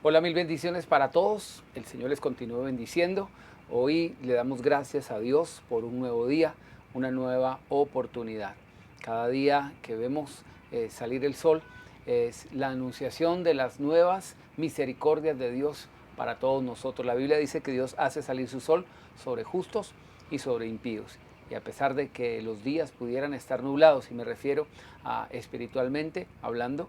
Hola, mil bendiciones para todos. El Señor les continúe bendiciendo. Hoy le damos gracias a Dios por un nuevo día, una nueva oportunidad. Cada día que vemos salir el sol es la anunciación de las nuevas misericordias de Dios para todos nosotros. La Biblia dice que Dios hace salir su sol sobre justos y sobre impíos. Y a pesar de que los días pudieran estar nublados, y me refiero a espiritualmente hablando,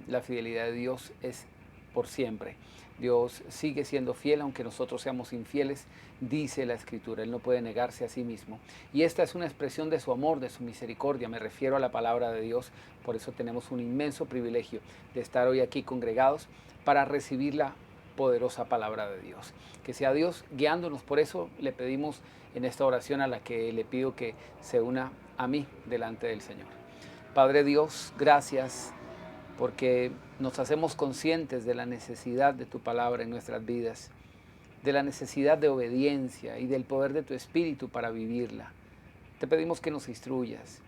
la fidelidad de Dios es por siempre. Dios sigue siendo fiel aunque nosotros seamos infieles, dice la Escritura. Él no puede negarse a sí mismo. Y esta es una expresión de su amor, de su misericordia. Me refiero a la palabra de Dios. Por eso tenemos un inmenso privilegio de estar hoy aquí congregados para recibir la poderosa palabra de Dios. Que sea Dios guiándonos. Por eso le pedimos en esta oración, a la que le pido que se una a mí delante del Señor. Padre Dios, gracias porque nos hacemos conscientes de la necesidad de tu palabra en nuestras vidas, de la necesidad de obediencia y del poder de tu Espíritu para vivirla. Te pedimos que nos instruyas,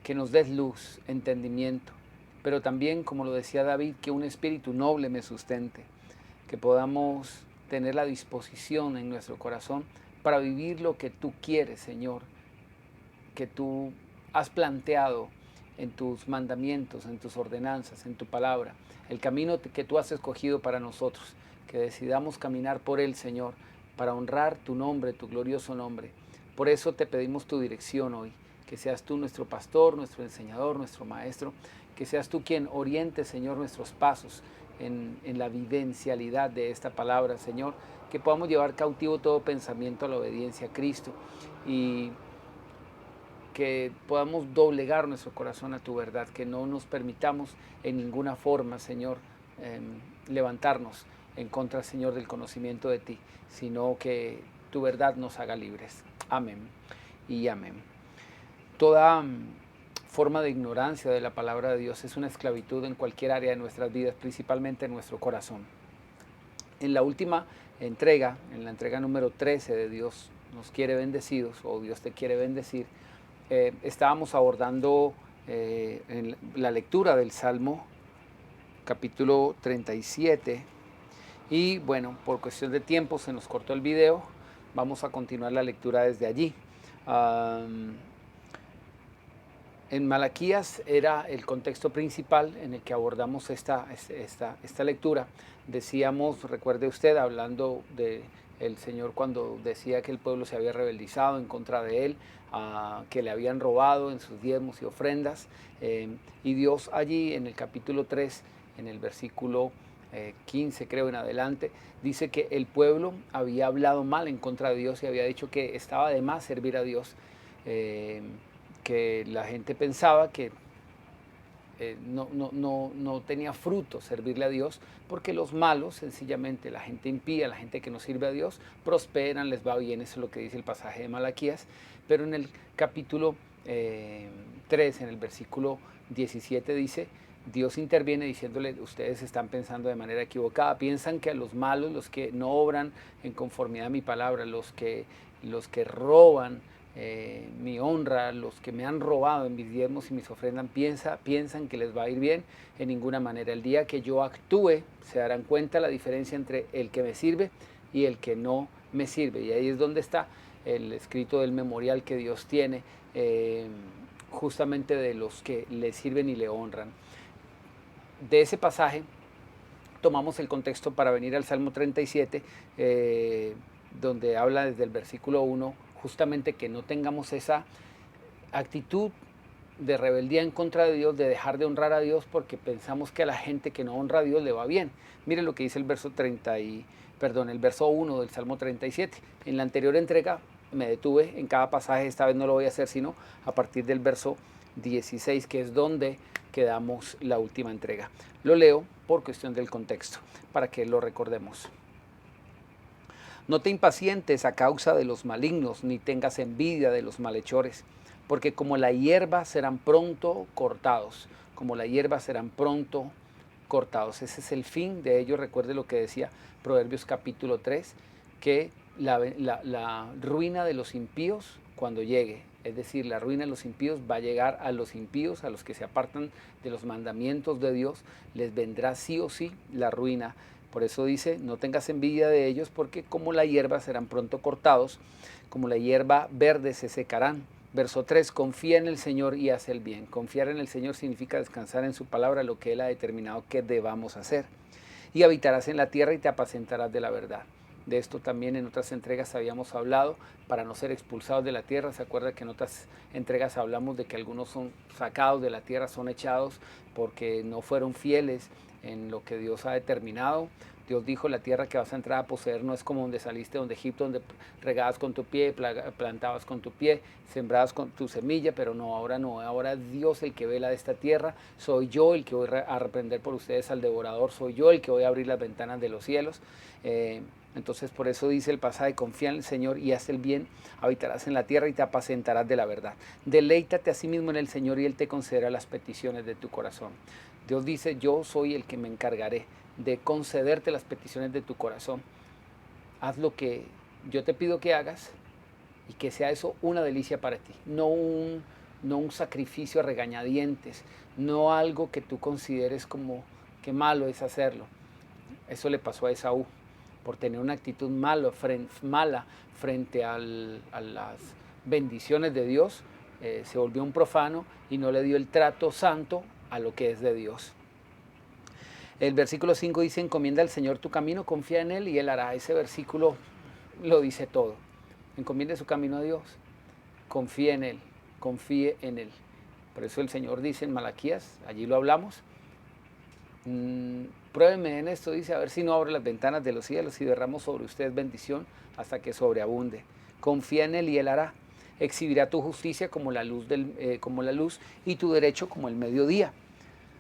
que nos des luz, entendimiento, pero también, como lo decía David, que un espíritu noble me sustente, que podamos tener la disposición en nuestro corazón para vivir lo que tú quieres, Señor, que tú has planteado en tus mandamientos, en tus ordenanzas, en tu palabra, el camino que tú has escogido para nosotros, que decidamos caminar por él, Señor, para honrar tu nombre, tu glorioso nombre. Por eso te pedimos tu dirección hoy, que seas tú nuestro pastor, nuestro enseñador, nuestro maestro, que seas tú quien oriente, Señor, nuestros pasos en la vivencialidad de esta palabra, Señor, que podamos llevar cautivo todo pensamiento a la obediencia a Cristo y que podamos doblegar nuestro corazón a tu verdad, que no nos permitamos en ninguna forma, Señor, levantarnos en contra, Señor, del conocimiento de ti, sino que tu verdad nos haga libres. Amén y amén. Toda forma de ignorancia de la palabra de Dios es una esclavitud en cualquier área de nuestras vidas, principalmente en nuestro corazón. En la última entrega, en la entrega número 13 de Dios nos quiere bendecidos, o Dios te quiere bendecir, estábamos abordando en la lectura del Salmo capítulo 37 y bueno, por cuestión de tiempo se nos cortó el video, vamos a continuar la lectura desde allí. En Malaquías era el contexto principal en el que abordamos esta lectura. Decíamos, recuerde usted, hablando de el Señor cuando decía que el pueblo se había rebeldizado en contra de él, que le habían robado en sus diezmos y ofrendas. Y Dios allí en el capítulo 3, en el versículo 15 creo en adelante, dice que el pueblo había hablado mal en contra de Dios y había dicho que estaba de más servir a Dios. Que la gente pensaba que no tenía fruto servirle a Dios, porque los malos, sencillamente, la gente impía, la gente que no sirve a Dios, prosperan, les va bien, eso es lo que dice el pasaje de Malaquías, pero en el capítulo 3, en el versículo 17 dice, Dios interviene diciéndole, ustedes están pensando de manera equivocada, piensan que a los malos, los que no obran en conformidad a mi palabra, los que roban, mi honra, los que me han robado en mis diezmos y mis ofrendas, piensan que les va a ir bien. En ninguna manera. El día que yo actúe, se darán cuenta la diferencia entre el que me sirve y el que no me sirve. Y ahí es donde está el escrito del memorial que Dios tiene, justamente de los que le sirven y le honran. De ese pasaje tomamos el contexto para venir al Salmo 37, donde habla desde el versículo 1, justamente que no tengamos esa actitud de rebeldía en contra de Dios, de dejar de honrar a Dios porque pensamos que a la gente que no honra a Dios le va bien. Miren lo que dice el verso 1 del Salmo 37. En la anterior entrega me detuve en cada pasaje, esta vez no lo voy a hacer sino a partir del verso 16, que es donde quedamos la última entrega. Lo leo por cuestión del contexto, para que lo recordemos. No te impacientes a causa de los malignos, ni tengas envidia de los malhechores, porque como la hierba serán pronto cortados, como la hierba serán pronto cortados. Ese es el fin de ellos. Recuerde lo que decía Proverbios capítulo 3, que la ruina de los impíos, cuando llegue, Es decir, la ruina de los impíos va a llegar a los impíos, a los que se apartan de los mandamientos de Dios, les vendrá sí o sí la ruina. Por eso dice, no tengas envidia de ellos, porque como la hierba serán pronto cortados, como la hierba verde se secarán. Verso 3, confía en el Señor y haz el bien. Confiar en el Señor significa descansar en su palabra, lo que Él ha determinado que debamos hacer. Y habitarás en la tierra y te apacentarás de la verdad. De esto también en otras entregas habíamos hablado, para no ser expulsados de la tierra. Se acuerda que en otras entregas hablamos de que algunos son sacados de la tierra, son echados porque no fueron fieles en lo que Dios ha determinado. Dios dijo, la tierra que vas a entrar a poseer no es como donde saliste, donde Egipto, donde regabas con tu pie, plantabas con tu pie, sembrabas con tu semilla, pero no, ahora es Dios el que vela de esta tierra. Soy yo el que voy a reprender por ustedes al devorador, soy yo el que voy a abrir las ventanas de los cielos. Entonces por eso dice el pasaje, confía en el Señor y haz el bien, habitarás en la tierra y te apacentarás de la verdad. Deleítate a sí mismo en el Señor y Él te concederá las peticiones de tu corazón. Dios dice, yo soy el que me encargaré de concederte las peticiones de tu corazón. Haz lo que yo te pido que hagas y que sea eso una delicia para ti, no un sacrificio a regañadientes, no algo que tú consideres como que malo es hacerlo. Eso le pasó a Esaú, por tener una actitud mala frente a las bendiciones de Dios, se volvió un profano y no le dio el trato santo a lo que es de Dios. El versículo 5 dice, encomienda al Señor tu camino, confía en Él y Él hará. Ese versículo lo dice todo. Encomiende su camino a Dios, confíe en Él, confíe en Él. Por eso el Señor dice en Malaquías, allí lo hablamos, pruébenme en esto, dice, a ver si no abro las ventanas de los cielos y derramo sobre ustedes bendición hasta que sobreabunde. Confía en Él y Él hará. Exhibirá tu justicia como la luz y tu derecho como el mediodía.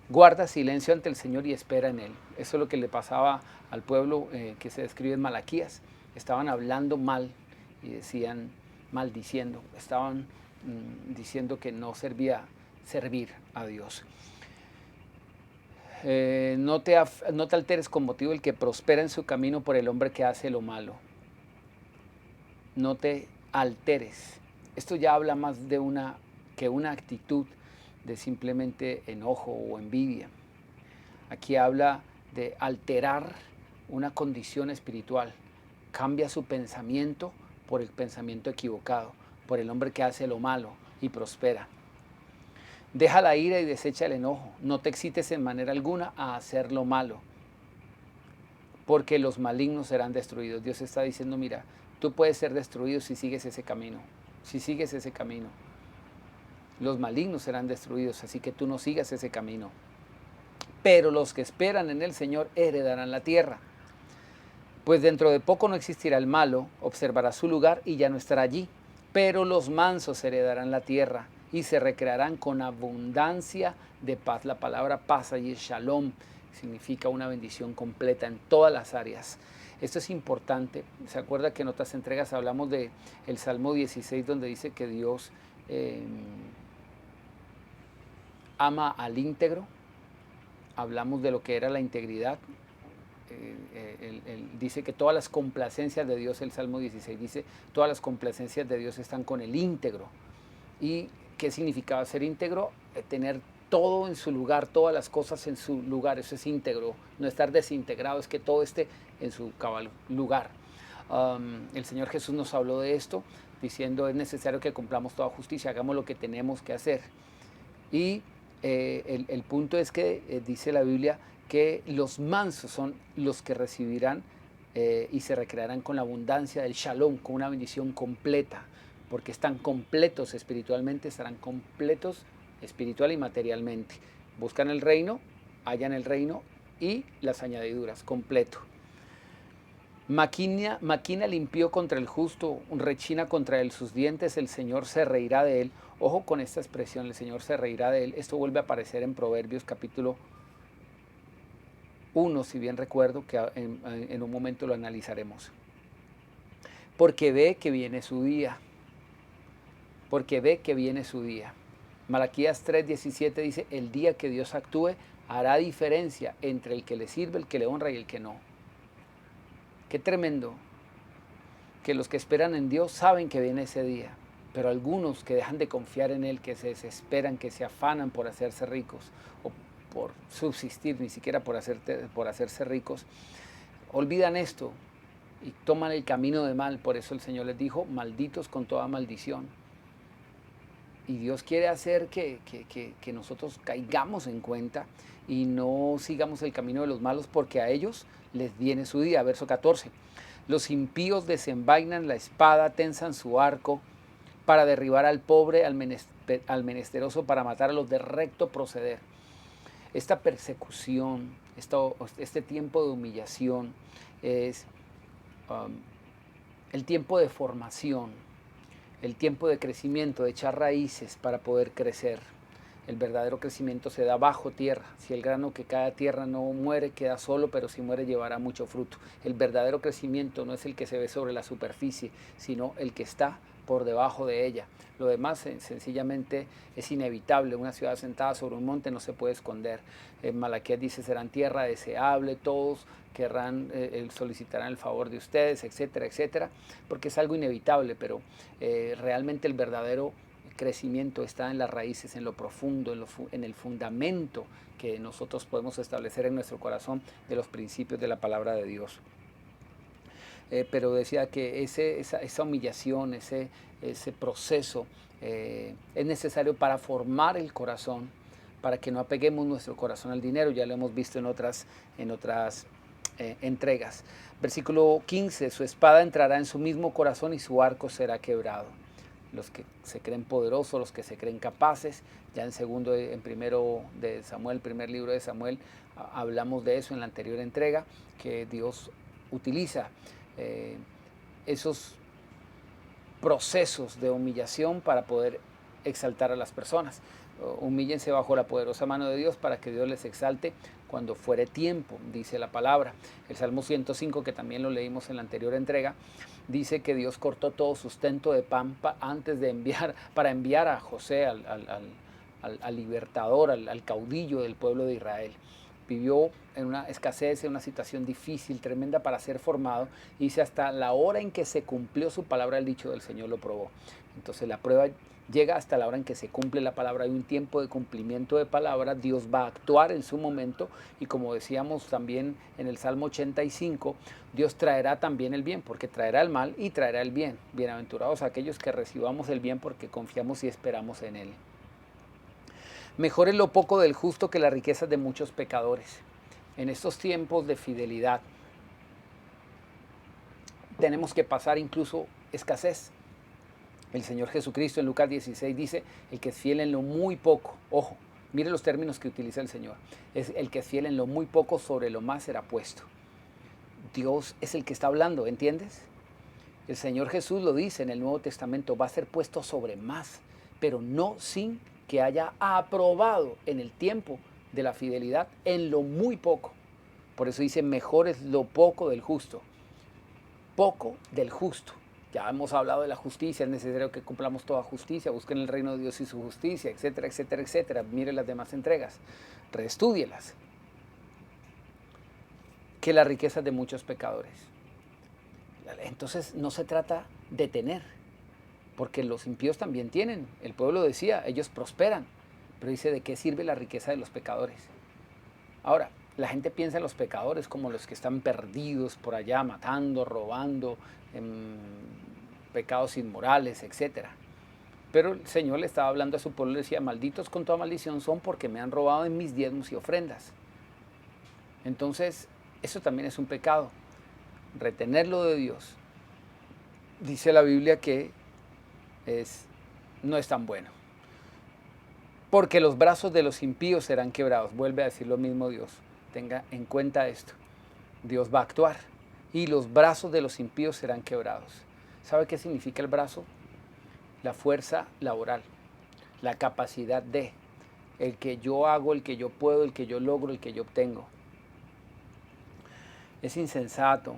Guarda silencio ante el Señor y espera en Él. Eso es lo que le pasaba al pueblo que se describe en Malaquías. Estaban hablando mal y decían, maldiciendo. Estaban diciendo que no servía servir a Dios. No te alteres con motivo del que prospera en su camino por el hombre que hace lo malo. No te alteres. Esto ya habla más de una actitud de simplemente enojo o envidia. Aquí habla de alterar una condición espiritual. Cambia su pensamiento por el pensamiento equivocado, por el hombre que hace lo malo y prospera. Deja la ira y desecha el enojo. No te excites en manera alguna a hacer lo malo, porque los malignos serán destruidos. Dios está diciendo, mira, tú puedes ser destruido si sigues ese camino. Si sigues ese camino. Los malignos serán destruidos, así que tú no sigas ese camino. Pero los que esperan en el Señor heredarán la tierra. Pues dentro de poco no existirá el malo, observará su lugar y ya no estará allí. Pero los mansos heredarán la tierra y se recrearán con abundancia de paz. La palabra paz allí es shalom, significa una bendición completa en todas las áreas. Esto es importante. ¿Se acuerda que en otras entregas hablamos del Salmo 16, donde dice que Dios ama al íntegro? Hablamos de lo que era la integridad. Él dice que todas las complacencias de Dios, el Salmo 16 dice, todas las complacencias de Dios están con el íntegro. ¿Y qué significaba ser íntegro? Tener todo en su lugar, todas las cosas en su lugar, eso es íntegro. No estar desintegrado, es que todo esté en su cabal lugar. El Señor Jesús nos habló de esto, diciendo, es necesario que cumplamos toda justicia, hagamos lo que tenemos que hacer. Y el punto es que dice la Biblia que los mansos son los que recibirán y se recrearán con la abundancia del shalom, con una bendición completa, porque están completos espiritualmente, estarán completos espiritual y materialmente. Buscan el reino, hallan el reino y las añadiduras, completo. Maquina limpió contra el justo, rechina contra él sus dientes, el Señor se reirá de él. Ojo con esta expresión, el Señor se reirá de él. Esto vuelve a aparecer en Proverbios capítulo 1, si bien recuerdo, que en un momento lo analizaremos. Porque ve que viene su día. Porque ve que viene su día. Malaquías 3:17 dice, el día que Dios actúe hará diferencia entre el que le sirve, el que le honra y el que no. Qué tremendo que los que esperan en Dios saben que viene ese día. Pero algunos que dejan de confiar en Él, que se desesperan, que se afanan por hacerse ricos o por subsistir, ni siquiera por hacerse ricos, olvidan esto y toman el camino de mal. Por eso el Señor les dijo, malditos con toda maldición. Y Dios quiere hacer que nosotros caigamos en cuenta y no sigamos el camino de los malos, porque a ellos les viene su día. Verso 14. Los impíos desenvainan la espada, tensan su arco para derribar al pobre, al menesteroso, para matar a los de recto proceder. Esta persecución, este tiempo de humillación es el tiempo de formación, el tiempo de crecimiento, de echar raíces para poder crecer. El verdadero crecimiento se da bajo tierra. Si el grano que cae a tierra no muere, queda solo, pero si muere llevará mucho fruto. El verdadero crecimiento no es el que se ve sobre la superficie, sino el que está por debajo de ella. Lo demás sencillamente es inevitable. Una ciudad sentada sobre un monte no se puede esconder. Malaquías dice, serán tierra deseable, todos querrán, solicitarán el favor de ustedes, etcétera, etcétera, porque es algo inevitable, pero realmente el verdadero crecimiento está en las raíces, en lo profundo, en el fundamento que nosotros podemos establecer en nuestro corazón de los principios de la palabra de Dios. Pero decía que esa humillación, ese proceso es necesario para formar el corazón, para que no apeguemos nuestro corazón al dinero. Ya lo hemos visto en otras entregas. Versículo 15, su espada entrará en su mismo corazón y su arco será quebrado. Los que se creen poderosos, los que se creen capaces, ya en primero de Samuel, primer libro de Samuel, hablamos de eso en la anterior entrega, que Dios utiliza esos procesos de humillación para poder exaltar a las personas. Humíllense bajo la poderosa mano de Dios para que Dios les exalte cuando fuere tiempo, dice la palabra. El Salmo 105, que también lo leímos en la anterior entrega, dice que Dios cortó todo sustento de pan antes de para enviar a José, al libertador, al caudillo del pueblo de Israel. Vivió en una escasez, en una situación difícil, tremenda para ser formado, y dice, hasta la hora en que se cumplió su palabra, el dicho del Señor lo probó. Entonces la prueba llega hasta la hora en que se cumple la palabra. Hay un tiempo de cumplimiento de palabra. Dios va a actuar en su momento, y como decíamos también en el Salmo 85, Dios traerá también el bien, porque traerá el mal y traerá el bien. Bienaventurados aquellos que recibamos el bien porque confiamos y esperamos en Él. Mejor es lo poco del justo que las riquezas de muchos pecadores. En estos tiempos de fidelidad tenemos que pasar incluso escasez. El Señor Jesucristo en Lucas 16 dice, el que es fiel en lo muy poco, ojo, mire los términos que utiliza el Señor, es el que es fiel en lo muy poco, sobre lo más será puesto. Dios es el que está hablando, ¿entiendes? El Señor Jesús lo dice en el Nuevo Testamento, va a ser puesto sobre más, pero no sin que haya aprobado en el tiempo de la fidelidad en lo muy poco. Por eso dice, mejor es lo poco del justo. Poco del justo. Ya hemos hablado de la justicia, es necesario que cumplamos toda justicia, busquen el reino de Dios y su justicia, etcétera, etcétera, etcétera. Mire las demás entregas, reestúdielas. Que las riquezas de muchos pecadores. Entonces no se trata de tener, porque los impíos también tienen. El pueblo decía, ellos prosperan, pero dice, ¿de qué sirve la riqueza de los pecadores? Ahora, la gente piensa en los pecadores como los que están perdidos por allá, matando, robando, pecados inmorales, etc. Pero el Señor le estaba hablando a su pueblo y le decía, malditos con toda maldición son porque me han robado en mis diezmos y ofrendas. Entonces, eso también es un pecado, retenerlo de Dios. Dice la Biblia que no es tan bueno. Porque los brazos de los impíos serán quebrados. Vuelve a decir lo mismo Dios. Tenga en cuenta esto. Dios va a actuar y los brazos de los impíos serán quebrados. ¿Sabe qué significa el brazo? La fuerza laboral, la capacidad de, el que yo hago, el que yo puedo, el que yo logro, el que yo obtengo. Es insensato,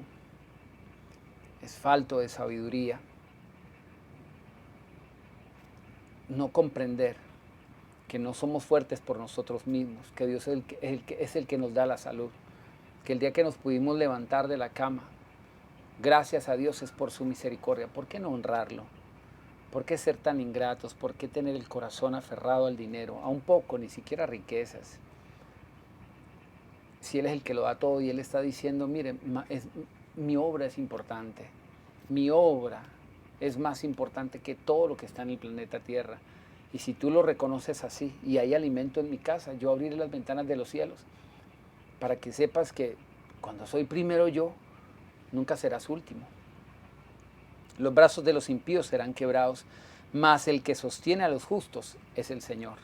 es falto de sabiduría no comprender que no somos fuertes por nosotros mismos, que Dios es el que nos da la salud, que el día que nos pudimos levantar de la cama, gracias a Dios es por su misericordia. ¿Por qué no honrarlo? ¿Por qué ser tan ingratos? ¿Por qué tener el corazón aferrado al dinero? A un poco, ni siquiera riquezas. Si Él es el que lo da todo y Él está diciendo, mire, mi obra es importante. Mi obra es más importante que todo lo que está en el planeta Tierra. Y si tú lo reconoces así, y hay alimento en mi casa, yo abriré las ventanas de los cielos para que sepas que cuando soy primero yo, nunca serás último. Los brazos de los impíos serán quebrados, mas el que sostiene a los justos es el Señor.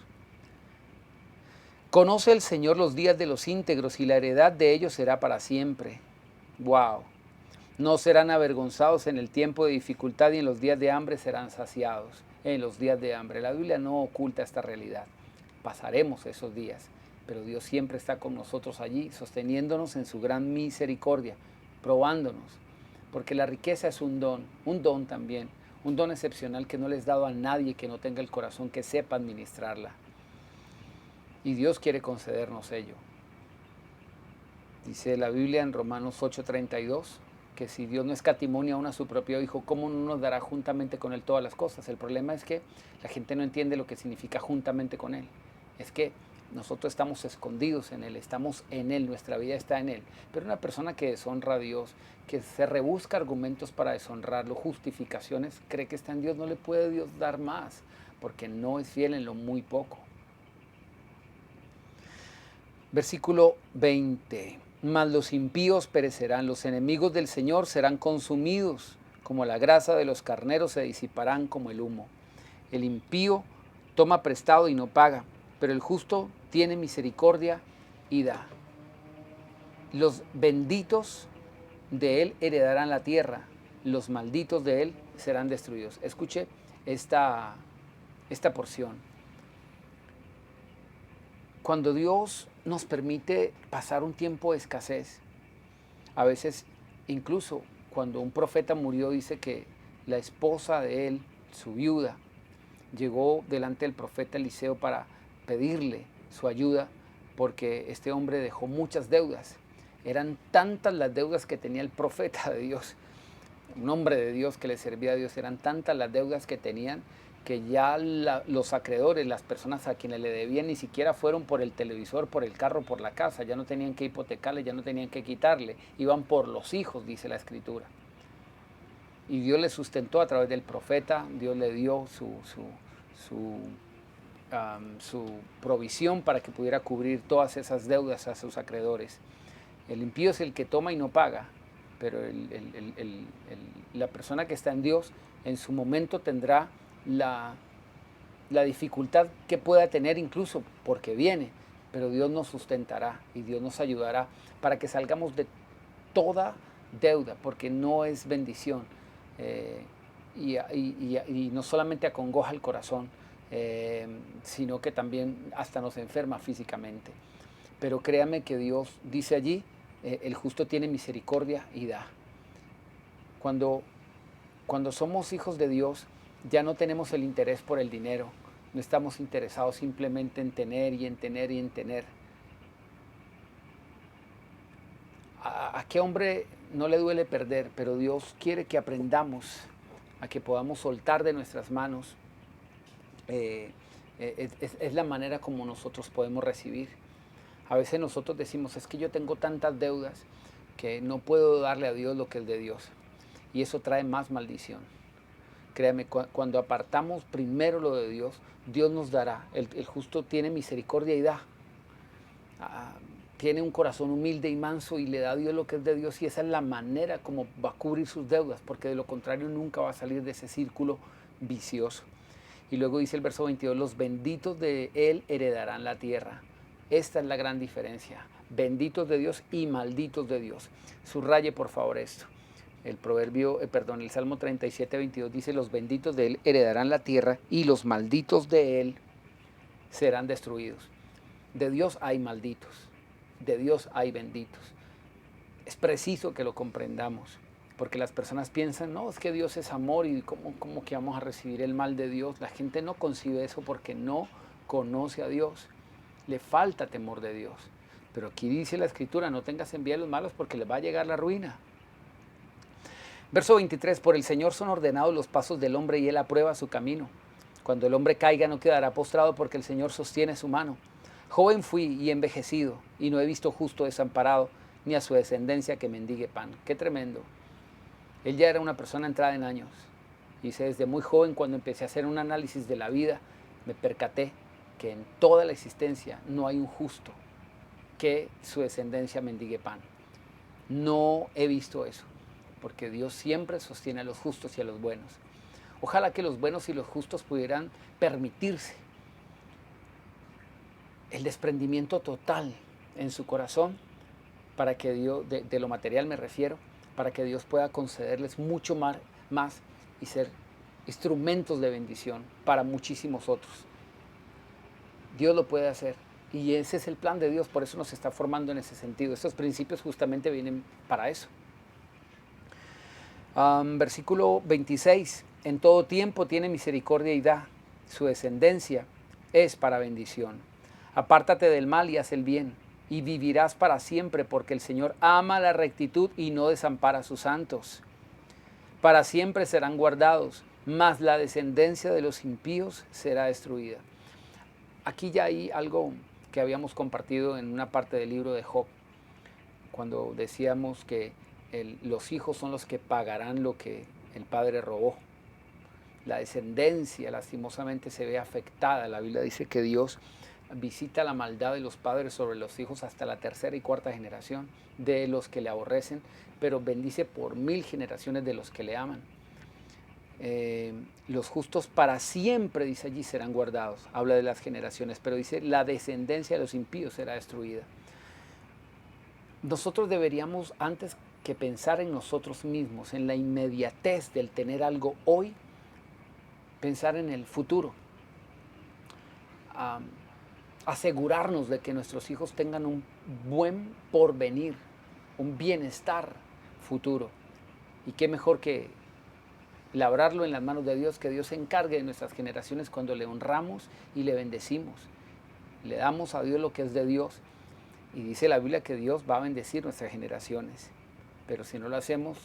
Conoce el Señor los días de los íntegros y la heredad de ellos será para siempre. ¡Wow! No serán avergonzados en el tiempo de dificultad y en los días de hambre serán saciados. En los días de hambre. La Biblia no oculta esta realidad. Pasaremos esos días, pero Dios siempre está con nosotros allí, sosteniéndonos en su gran misericordia, probándonos. Porque la riqueza es un don también, un don excepcional que no les he dado a nadie que no tenga el corazón que sepa administrarla. Y Dios quiere concedernos ello. Dice la Biblia en Romanos 8:32, que si Dios no escatimó ni aún a su propio Hijo, ¿cómo no nos dará juntamente con Él todas las cosas? El problema es que la gente no entiende lo que significa juntamente con Él. Es que nosotros estamos escondidos en Él, estamos en Él, nuestra vida está en Él. Pero una persona que deshonra a Dios, que se rebusca argumentos para deshonrarlo, justificaciones, cree que está en Dios, no le puede Dios dar más, porque no es fiel en lo muy poco. Versículo 20. Mas los impíos perecerán, los enemigos del Señor serán consumidos, como la grasa de los carneros se disiparán como el humo. El impío toma prestado y no paga, pero el justo tiene misericordia y da. Los benditos de él heredarán la tierra, los malditos de él serán destruidos. Escuche esta porción. Cuando Dios nos permite pasar un tiempo de escasez, a veces incluso cuando un profeta murió, dice que la esposa de él, su viuda, llegó delante del profeta Eliseo para pedirle su ayuda porque este hombre dejó muchas deudas. Eran tantas las deudas que tenía el profeta de Dios, un hombre de Dios que le servía a Dios, eran tantas las deudas que tenían que ya los acreedores, las personas a quienes le debían, ni siquiera fueron por el televisor, por el carro, por la casa, ya no tenían que hipotecarle, ya no tenían que quitarle, iban por los hijos, dice la Escritura. Y Dios le sustentó a través del profeta, Dios le dio su provisión para que pudiera cubrir todas esas deudas a sus acreedores. El impío es el que toma y no paga, pero la persona que está en Dios en su momento tendrá la dificultad que pueda tener incluso porque viene, pero Dios nos sustentará y Dios nos ayudará para que salgamos de toda deuda, porque no es bendición y no solamente acongoja el corazón, sino que también hasta nos enferma físicamente. Pero créame que Dios dice allí, el justo tiene misericordia y da. Cuando somos hijos de Dios, ya no tenemos el interés por el dinero, no estamos interesados simplemente en tener y en tener y en tener. ¿A qué hombre no le duele perder? Pero Dios quiere que aprendamos a que podamos soltar de nuestras manos. Es la manera como nosotros podemos recibir. A veces nosotros decimos, es que yo tengo tantas deudas que no puedo darle a Dios lo que es de Dios. Y eso trae más maldición. Créame, cuando apartamos primero lo de Dios, Dios nos dará. El justo tiene misericordia y da. Tiene un corazón humilde y manso y le da a Dios lo que es de Dios, y esa es la manera como va a cubrir sus deudas, porque de lo contrario nunca va a salir de ese círculo vicioso. Y luego dice el verso 22, los benditos de él heredarán la tierra. Esta es la gran diferencia, benditos de Dios y malditos de Dios. Subraye por favor esto. El Salmo 37:22 dice, los benditos de él heredarán la tierra y los malditos de él serán destruidos. De Dios hay malditos, de Dios hay benditos. Es preciso que lo comprendamos, porque las personas piensan, no, es que Dios es amor y ¿cómo que vamos a recibir el mal de Dios? La gente no concibe eso porque no conoce a Dios, le falta temor de Dios. Pero aquí dice la Escritura, no tengas envidia a los malos porque les va a llegar la ruina. Verso 23, por el Señor son ordenados los pasos del hombre y Él aprueba su camino. Cuando el hombre caiga no quedará postrado porque el Señor sostiene su mano. Joven fui y envejecido y no he visto justo desamparado ni a su descendencia que mendigue pan. Qué tremendo. Él ya era una persona entrada en años. Dice, desde muy joven cuando empecé a hacer un análisis de la vida, me percaté que en toda la existencia no hay un justo que su descendencia mendigue pan. No he visto eso, porque Dios siempre sostiene a los justos y a los buenos. Ojalá que los buenos y los justos pudieran permitirse el desprendimiento total en su corazón para que Dios, de lo material me refiero, para que Dios pueda concederles mucho más y ser instrumentos de bendición para muchísimos otros. Dios lo puede hacer y ese es el plan de Dios, por eso nos está formando en ese sentido. Estos principios justamente vienen para eso. Versículo 26, en todo tiempo tiene misericordia y da, su descendencia es para bendición. Apártate del mal y haz el bien, y vivirás para siempre, porque el Señor ama la rectitud y no desampara a sus santos. Para siempre serán guardados, mas la descendencia de los impíos será destruida. Aquí ya hay algo que habíamos compartido en una parte del libro de Job, cuando decíamos que los hijos son los que pagarán lo que el padre robó. La descendencia lastimosamente se ve afectada. La Biblia dice que Dios visita la maldad de los padres sobre los hijos hasta la tercera y cuarta generación de los que le aborrecen, pero bendice por 1000 generaciones de los que le aman. Los justos para siempre, dice allí, serán guardados. Habla de las generaciones, pero dice la descendencia de los impíos será destruida. Nosotros deberíamos, antes que pensar en nosotros mismos, en la inmediatez del tener algo hoy, pensar en el futuro. Asegurarnos de que nuestros hijos tengan un buen porvenir, un bienestar futuro. Y qué mejor que labrarlo en las manos de Dios, que Dios se encargue de nuestras generaciones cuando le honramos y le bendecimos. Le damos a Dios lo que es de Dios. Y dice la Biblia que Dios va a bendecir nuestras generaciones. Pero si no lo hacemos,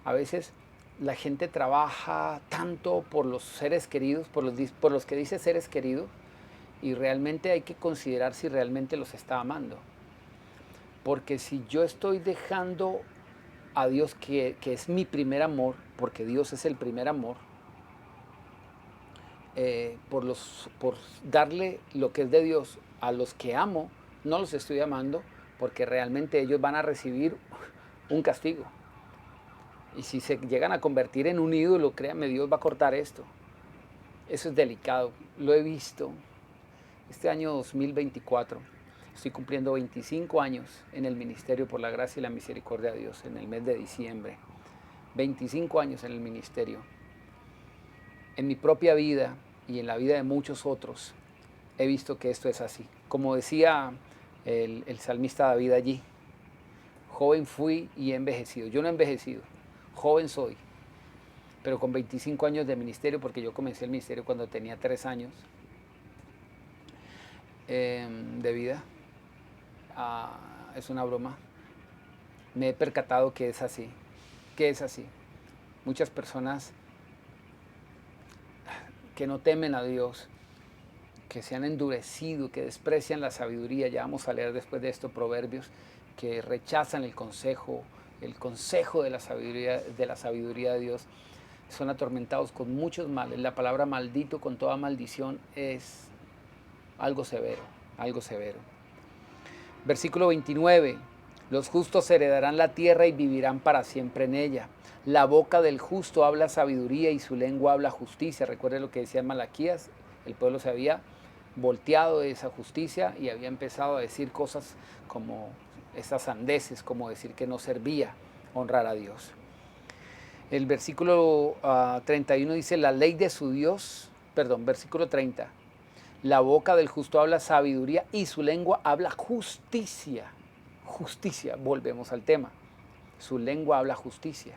a veces la gente trabaja tanto por los seres queridos, por los que dice seres queridos, y realmente hay que considerar si realmente los está amando. Porque si yo estoy dejando a Dios, que es mi primer amor, porque Dios es el primer amor, por darle lo que es de Dios a los que amo, no los estoy amando, porque realmente ellos van a recibir un castigo. Y si se llegan a convertir en un ídolo, créanme, Dios va a cortar esto. Eso es delicado, lo he visto. Este año 2024, estoy cumpliendo 25 años en el ministerio por la gracia y la misericordia de Dios, en el mes de diciembre. 25 años en el ministerio. En mi propia vida y en la vida de muchos otros, he visto que esto es así. Como decía el salmista David allí, joven fui y he envejecido. Yo no he envejecido, joven soy, pero con 25 años de ministerio, porque yo comencé el ministerio cuando tenía 3 años de vida. Es una broma. Me he percatado que es así, Muchas personas que no temen a Dios, que se han endurecido, que desprecian la sabiduría, ya vamos a leer después de esto Proverbios, que rechazan el consejo de la sabiduría de Dios, son atormentados con muchos males. La palabra maldito con toda maldición es algo severo, algo severo. Versículo 29, los justos heredarán la tierra y vivirán para siempre en ella. La boca del justo habla sabiduría y su lengua habla justicia. Recuerde lo que decía Malaquías, el pueblo se había volteado de esa justicia y había empezado a decir cosas como esas sandeces, como decir que no servía honrar a Dios. El versículo 31 dice, la ley de su Dios, versículo 30, la boca del justo habla sabiduría y su lengua habla justicia. Justicia, volvemos al tema. Su lengua habla justicia.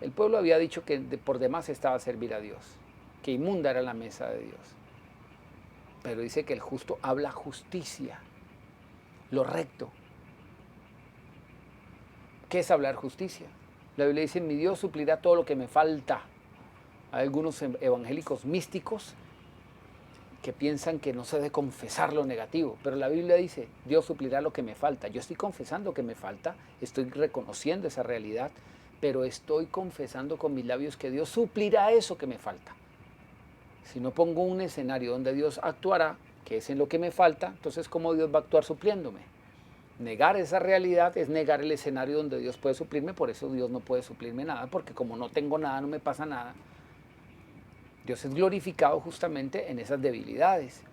El pueblo había dicho que por demás estaba a servir a Dios, que inmunda era la mesa de Dios. Pero dice que el justo habla justicia, lo recto. ¿Qué es hablar justicia? La Biblia dice, mi Dios suplirá todo lo que me falta. Hay algunos evangélicos místicos que piensan que no se debe confesar lo negativo, pero la Biblia dice, Dios suplirá lo que me falta. Yo estoy confesando que me falta, estoy reconociendo esa realidad, pero estoy confesando con mis labios que Dios suplirá eso que me falta. Si no pongo un escenario donde Dios actuará, que es en lo que me falta, entonces ¿cómo Dios va a actuar supliéndome? Negar esa realidad es negar el escenario donde Dios puede suplirme, por eso Dios no puede suplirme nada, porque como no tengo nada, no me pasa nada. Dios es glorificado justamente en esas debilidades.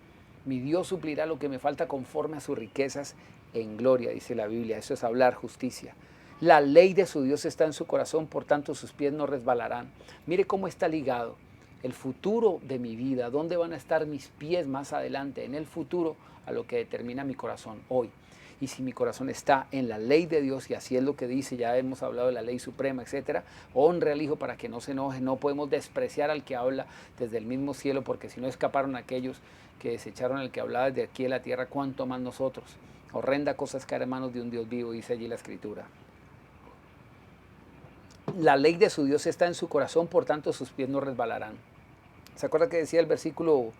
Mi Dios suplirá lo que me falta conforme a sus riquezas en gloria, dice la Biblia. Eso es hablar justicia. La ley de su Dios está en su corazón, por tanto sus pies no resbalarán. Mire cómo está ligado el futuro de mi vida, dónde van a estar mis pies más adelante, en el futuro, a lo que determina mi corazón hoy. Y si mi corazón está en la ley de Dios, y así es lo que dice, ya hemos hablado de la ley suprema, etcétera, honre al Hijo para que no se enoje, no podemos despreciar al que habla desde el mismo cielo, porque si no escaparon aquellos que desecharon al que hablaba desde aquí de la tierra, cuánto más nosotros. Horrenda cosa es caer en manos de un Dios vivo, dice allí la Escritura. La ley de su Dios está en su corazón, por tanto sus pies no resbalarán. ¿Se acuerda que decía el versículo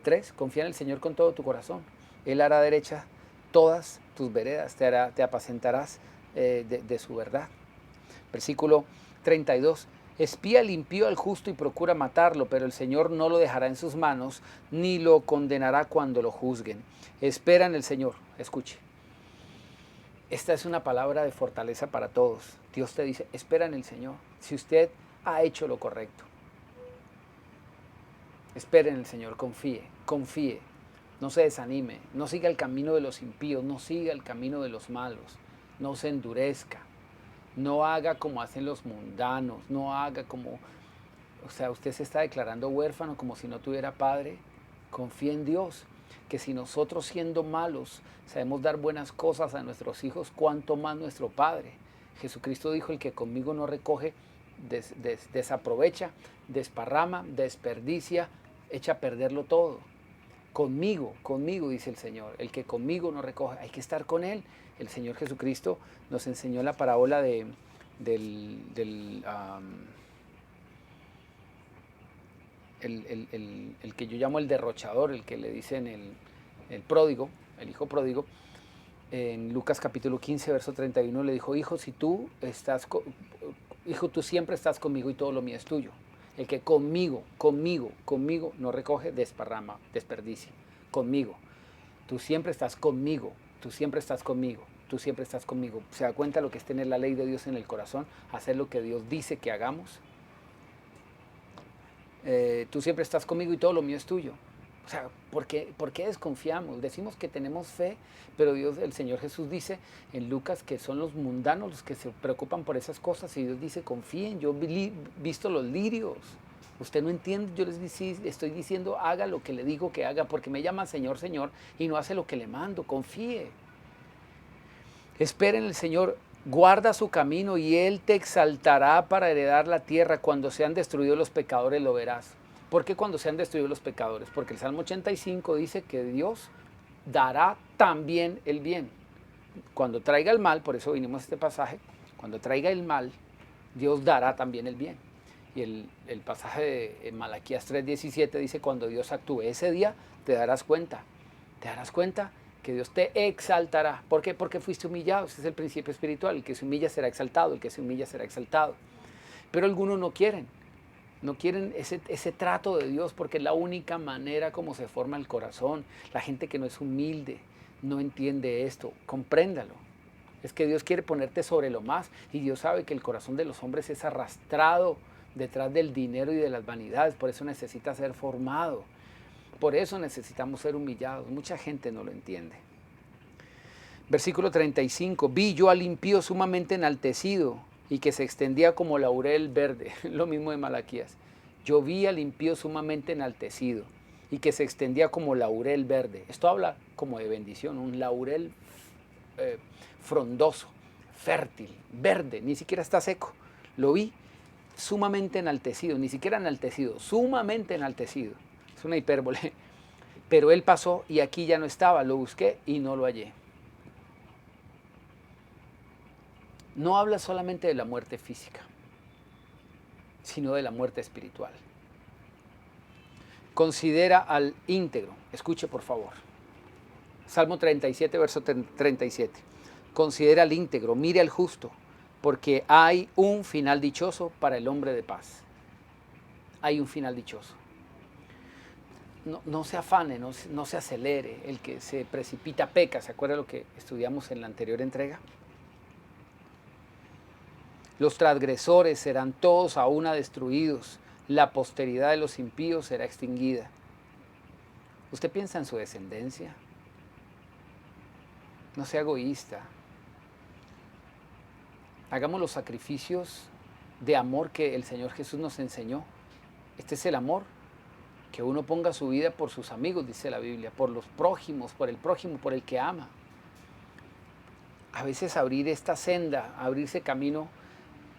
3? Confía en el Señor con todo tu corazón. Él hará derecha todas tus veredas, te apacentarás de su verdad. Versículo 32. Espía el impío al justo y procura matarlo, pero el Señor no lo dejará en sus manos, ni lo condenará cuando lo juzguen. Espera en el Señor. Escuche. Esta es una palabra de fortaleza para todos. Dios te dice, espera en el Señor. Si usted ha hecho lo correcto, espere en el Señor, confíe, confíe. No se desanime, no siga el camino de los impíos, no siga el camino de los malos, no se endurezca, no haga como hacen los mundanos, no haga como, o sea, usted se está declarando huérfano como si no tuviera padre. Confíe en Dios, que si nosotros siendo malos sabemos dar buenas cosas a nuestros hijos, cuánto más nuestro Padre. Jesucristo dijo, el que conmigo no recoge, desaprovecha, desparrama, desperdicia, echa a perderlo todo. Conmigo, dice el Señor, el que conmigo no recoge, hay que estar con Él. El Señor Jesucristo nos enseñó la parábola el que yo llamo el derrochador, el que le dicen el pródigo, el hijo pródigo. En Lucas capítulo 15, verso 31 le dijo, hijo, tú siempre estás conmigo y todo lo mío es tuyo. El que conmigo no recoge, desparrama, desperdicia. Conmigo. Tú siempre estás conmigo, tú siempre estás conmigo, tú siempre estás conmigo. ¿Se da cuenta lo que es tener la ley de Dios en el corazón? Hacer lo que Dios dice que hagamos. Tú siempre estás conmigo y todo lo mío es tuyo. O sea, ¿por qué desconfiamos? Decimos que tenemos fe, pero Dios, el Señor Jesús dice en Lucas que son los mundanos los que se preocupan por esas cosas, y Dios dice, confíen, yo he visto los lirios. Usted no entiende, yo les estoy diciendo, haga lo que le digo que haga, porque me llama Señor, Señor, y no hace lo que le mando, confíe. Espera en el Señor, guarda su camino y Él te exaltará para heredar la tierra. Cuando sean destruidos los pecadores lo verás. ¿Por qué cuando sean destruidos los pecadores? Porque el Salmo 85 dice que Dios dará también el bien. Cuando traiga el mal, por eso vinimos a este pasaje, cuando traiga el mal, Dios dará también el bien. Y el pasaje de Malaquías 3:17 dice, cuando Dios actúe ese día, te darás cuenta que Dios te exaltará. ¿Por qué? Porque fuiste humillado. Ese es el principio espiritual. El que se humilla será exaltado, el que se humilla será exaltado. Pero algunos no quieren ese trato de Dios, porque es la única manera como se forma el corazón. La gente que no es humilde no entiende esto. Compréndalo. Es que Dios quiere ponerte sobre lo más, y Dios sabe que el corazón de los hombres es arrastrado detrás del dinero y de las vanidades. Por eso necesita ser formado. Por eso necesitamos ser humillados. Mucha gente no lo entiende. Versículo 35. Vi yo al impío sumamente enaltecido y que se extendía como laurel verde. Lo mismo de Malaquías. Yo vi al impío sumamente enaltecido y que se extendía como laurel verde. Esto habla como de bendición. Un laurel frondoso, fértil, verde. Ni siquiera está seco. Lo vi sumamente enaltecido. Ni siquiera enaltecido. Sumamente enaltecido. Es una hipérbole. Pero él pasó y aquí ya no estaba. Lo busqué y no lo hallé. no habla solamente de la muerte física, sino de la muerte espiritual. Considera al íntegro. Escuche por favor. Salmo 37, verso 37. Considera al íntegro, mire al justo, porque hay un final dichoso para el hombre de paz. Hay un final dichoso. No se afane, no se acelere. El que se precipita peca. ¿Se acuerda lo que estudiamos en la anterior entrega? Los transgresores serán todos a una destruidos. La posteridad de los impíos será extinguida. ¿Usted piensa en su descendencia? No sea egoísta. Hagamos los sacrificios de amor que el Señor Jesús nos enseñó. Este es el amor, que uno ponga su vida por sus amigos, dice la Biblia, por los prójimos, por el prójimo, por el que ama. A veces abrir esta senda, abrirse camino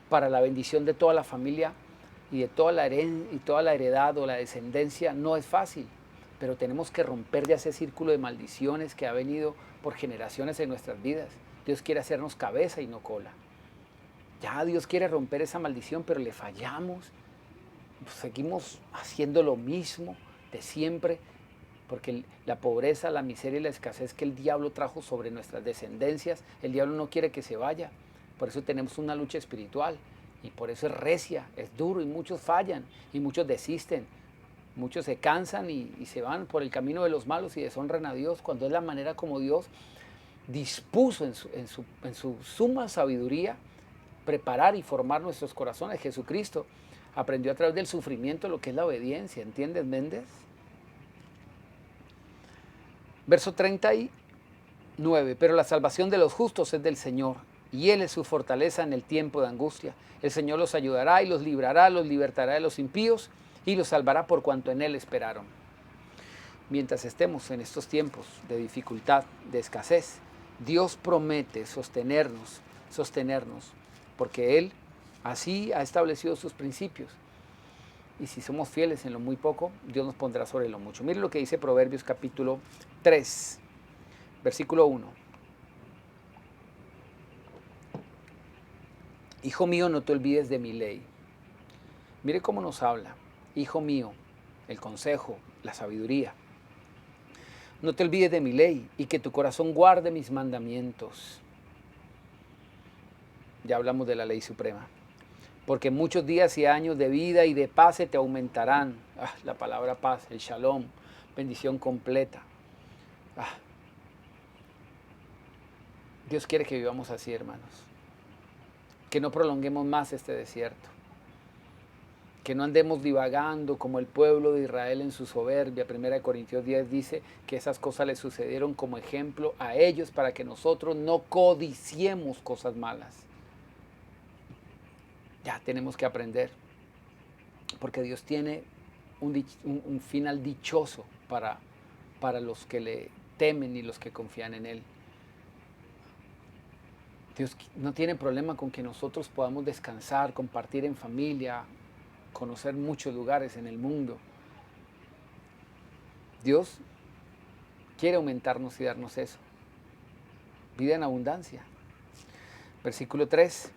para la bendición de toda la familia y de toda la heredad o la descendencia no es fácil, pero tenemos que romper de ese círculo de maldiciones que ha venido por generaciones en nuestras vidas. Dios quiere hacernos cabeza y no cola. Ya Dios quiere romper esa maldición, pero le fallamos. Seguimos haciendo lo mismo de siempre, porque la pobreza, la miseria y la escasez que el diablo trajo sobre nuestras descendencias, el diablo no quiere que se vaya. Por eso tenemos una lucha espiritual y por eso es recia, es duro y muchos fallan y muchos desisten. Muchos se cansan y se van por el camino de los malos y deshonran a Dios, cuando es la manera como Dios dispuso en su suma sabiduría preparar y formar nuestros corazones. Jesucristo aprendió a través del sufrimiento lo que es la obediencia. ¿Entiendes, Méndez? Verso 39. Pero la salvación de los justos es del Señor, y Él es su fortaleza en el tiempo de angustia. El Señor los ayudará y los librará, los libertará de los impíos y los salvará por cuanto en Él esperaron. Mientras estemos en estos tiempos de dificultad, de escasez, Dios promete sostenernos, porque Él así ha establecido sus principios. Y si somos fieles en lo muy poco, Dios nos pondrá sobre lo mucho. Mire lo que dice Proverbios capítulo 3, versículo 1. Hijo mío, no te olvides de mi ley. Mire cómo nos habla. Hijo mío, el consejo, la sabiduría. No te olvides de mi ley y que tu corazón guarde mis mandamientos. Ya hablamos de la ley suprema. Porque muchos días y años de vida y de paz se te aumentarán. La palabra paz, el shalom, bendición completa. Dios quiere que vivamos así, hermanos. Que no prolonguemos más este desierto. Que no andemos divagando como el pueblo de Israel en su soberbia. 1 Corintios 10 dice que esas cosas le sucedieron como ejemplo a ellos para que nosotros no codiciemos cosas malas. Ya tenemos que aprender, porque Dios tiene un final dichoso para los que le temen y los que confían en Él. Dios no tiene problema con que nosotros podamos descansar, compartir en familia, conocer muchos lugares en el mundo. Dios quiere aumentarnos y darnos eso. Vida en abundancia. Versículo 3.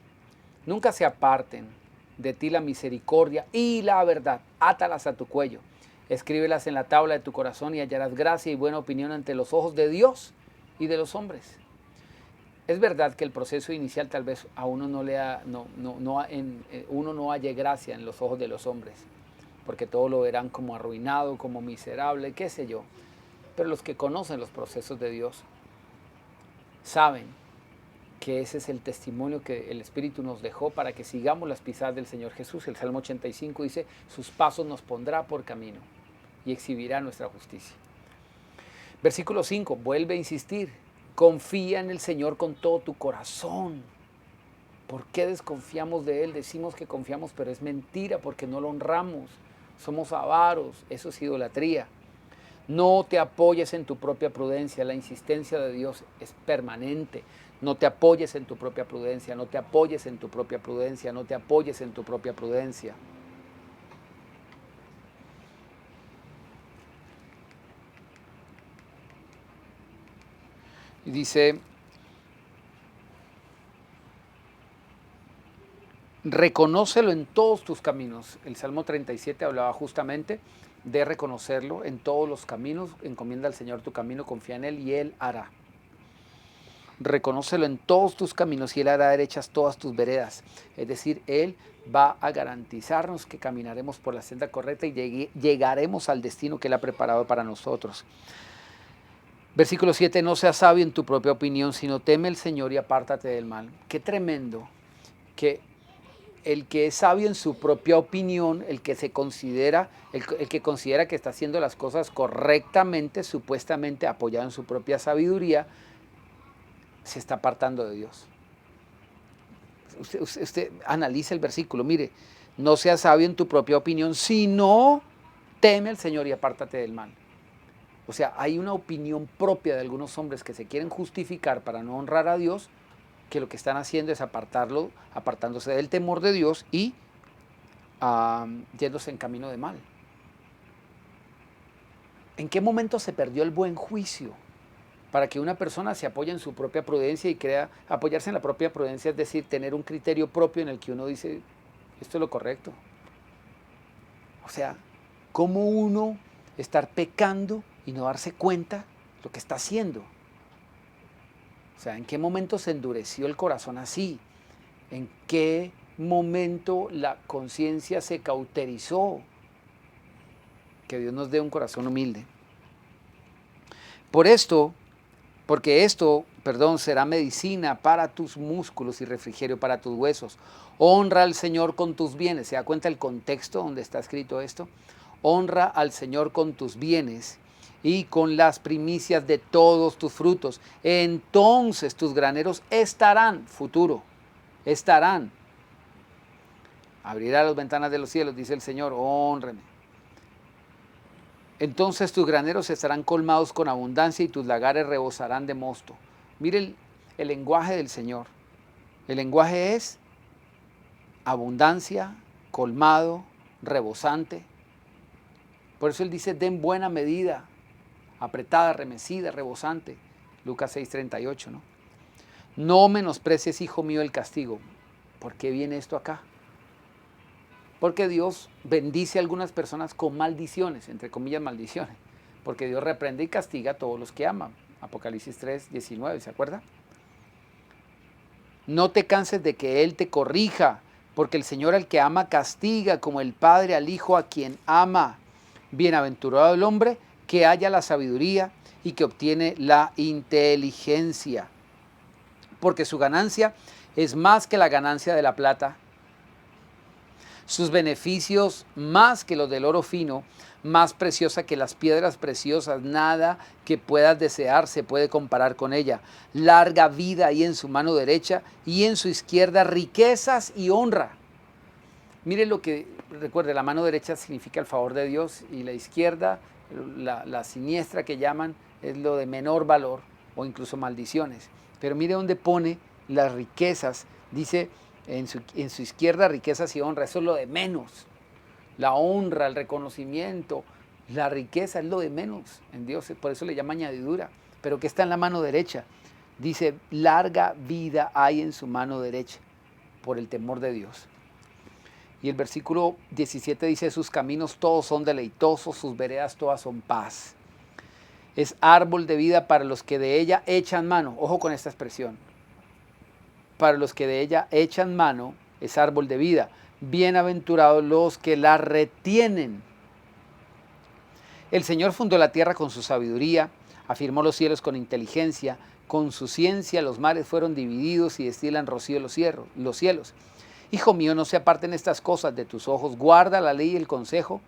Nunca se aparten de ti la misericordia y la verdad. Átalas a tu cuello. Escríbelas en la tabla de tu corazón y hallarás gracia y buena opinión ante los ojos de Dios y de los hombres. Es verdad que el proceso inicial tal vez a uno uno no halle gracia en los ojos de los hombres, porque todos lo verán como arruinado, como miserable, qué sé yo. Pero los que conocen los procesos de Dios saben que ese es el testimonio que el Espíritu nos dejó para que sigamos las pisadas del Señor Jesús. El Salmo 85 dice, sus pasos nos pondrá por camino y exhibirá nuestra justicia. Versículo 5, vuelve a insistir, confía en el Señor con todo tu corazón. ¿Por qué desconfiamos de Él? Decimos que confiamos, pero es mentira porque no lo honramos. Somos avaros, eso es idolatría. No te apoyes en tu propia prudencia, la insistencia de Dios es permanente. No te apoyes en tu propia prudencia, no te apoyes en tu propia prudencia, no te apoyes en tu propia prudencia. Y dice, Reconócelo en todos tus caminos. El Salmo 37 hablaba justamente de reconocerlo en todos los caminos. Encomienda al Señor tu camino, confía en Él y Él hará. Reconócelo en todos tus caminos y Él hará derechas todas tus veredas. Es decir, Él va a garantizarnos que caminaremos por la senda correcta y llegaremos al destino que Él ha preparado para nosotros. Versículo 7, no seas sabio en tu propia opinión, sino teme al Señor y apártate del mal. Qué tremendo que el que es sabio en su propia opinión, el que se considera, el que considera que está haciendo las cosas correctamente, supuestamente apoyado en su propia sabiduría, se está apartando de Dios. Usted analiza el versículo, mire, no seas sabio en tu propia opinión, sino teme al Señor y apártate del mal. O sea, hay una opinión propia de algunos hombres que se quieren justificar para no honrar a Dios, que lo que están haciendo es apartándose del temor de Dios y yéndose en camino de mal. ¿En qué momento se perdió el buen juicio? Para que una persona se apoye en su propia prudencia y apoyarse en la propia prudencia, es decir, tener un criterio propio en el que uno dice, esto es lo correcto. O sea, ¿cómo uno estar pecando y no darse cuenta lo que está haciendo? O sea, ¿en qué momento se endureció el corazón así? ¿En qué momento la conciencia se cauterizó? Que Dios nos dé un corazón humilde. Porque esto, será medicina para tus músculos y refrigerio para tus huesos. Honra al Señor con tus bienes. ¿Se da cuenta el contexto donde está escrito esto? Honra al Señor con tus bienes y con las primicias de todos tus frutos. Entonces tus graneros estarán, futuro, estarán. Abrirá las ventanas de los cielos, dice el Señor, honreme. Entonces tus graneros estarán colmados con abundancia y tus lagares rebosarán de mosto. Mire el lenguaje del Señor. El lenguaje es abundancia, colmado, rebosante. Por eso Él dice, den buena medida, apretada, remecida, rebosante. Lucas 6:38, ¿no? No menosprecies, hijo mío, el castigo. ¿Por qué viene esto acá? Porque Dios bendice a algunas personas con maldiciones, entre comillas maldiciones. Porque Dios reprende y castiga a todos los que aman. Apocalipsis 3:19, ¿se acuerda? No te canses de que Él te corrija, porque el Señor al que ama castiga, como el Padre al Hijo a quien ama. Bienaventurado el hombre que haya la sabiduría y que obtiene la inteligencia, porque su ganancia es más que la ganancia de la plata, sus beneficios más que los del oro fino, más preciosa que las piedras preciosas, nada que puedas desear se puede comparar con ella. Larga vida hay en su mano derecha y en su izquierda riquezas y honra. Mire lo que, recuerde, la mano derecha significa el favor de Dios y la izquierda, la siniestra que llaman, es lo de menor valor o incluso maldiciones. Pero mire dónde pone las riquezas, dice en su izquierda riquezas y honra, eso es lo de menos. La honra, el reconocimiento, la riqueza es lo de menos en Dios, por eso le llama añadidura. Pero que está en la mano derecha, dice larga vida hay en su mano derecha por el temor de Dios. Y el versículo 17 dice, sus caminos todos son deleitosos, sus veredas todas son paz. Es árbol de vida para los que de ella echan mano. Ojo con esta expresión. Para los que de ella echan mano, es árbol de vida. Bienaventurados los que la retienen. El Señor fundó la tierra con su sabiduría, afirmó los cielos con inteligencia, con su ciencia los mares fueron divididos y destilan rocío los cielos. Hijo mío, no se aparten estas cosas de tus ojos, guarda la ley y el consejo,